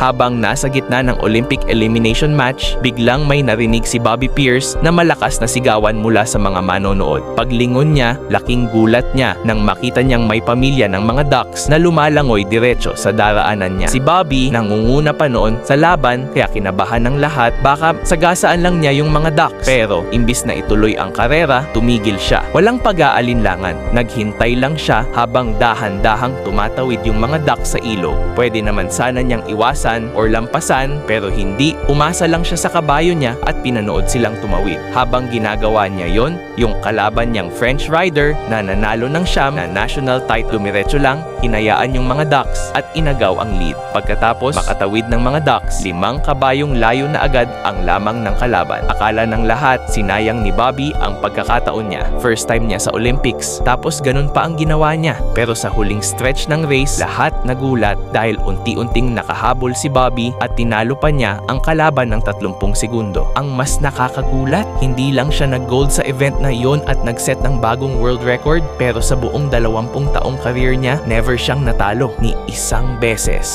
Habang nasa gitna ng Olympic elimination match, biglang may narinig si Bobby Pierce na malakas na sigawan mula sa mga manonood. Paglingon niya, laking gulat niya nang makita niyang may pamilya ng mga ducks na lumalangoy diretso sa daraanan niya. Si Bobby nangunguna pa noon sa laban kaya kinabahan ng lahat baka sagasaan lang niya yung mga ducks. Pero imbis na ituloy ang karera, tumigil siya. Walang pag-aalinlangan. Naghintay lang siya habang dahan-dahang tumatawid yung mga ducks sa ilog. Pwede naman sana niyang iwasan or lampasan pero hindi. Umasa lang siya sa kabayo niya at pinanood silang tumawid. Habang ginagawa niya yon, yung kalaban niyang French rider na nanalo ng siyam na national title, dumiretso lang, hinayaan yung mga ducks at inagaw ang lead. Pagkatapos makatawid ng mga ducks, 5 kabayong layo na agad ang lamang ng kalaban. Akala ng lahat sinayang ni Bobby ang pagkakataon niya. First time niya sa Olympics, tapos ganun pa ang ginawa niya. Pero sa huling stretch ng race, lahat nagulat dahil unti-unting nakahabol si Bobby at tinalo pa niya ang kalaban ng 30 segundo. Ang mas nakakagulat, hindi lang siya nag-gold sa event na yon at nag-set ng bagong world record, pero sa buong 20 taong career niya, never siyang natalo ni isang beses.